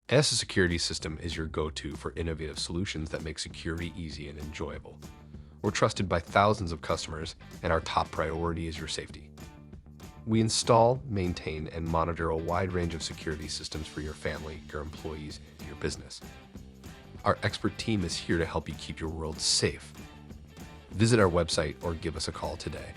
ESSA Security System is your go-to for innovative solutions that make security easy and enjoyable. We're trusted by thousands of customers, and our top priority is your safety. We install, maintain, and monitor a wide range of security systems for your family, your employees, and your business. Our expert team is here to help you keep your world safe. Visit our website or give us a call today.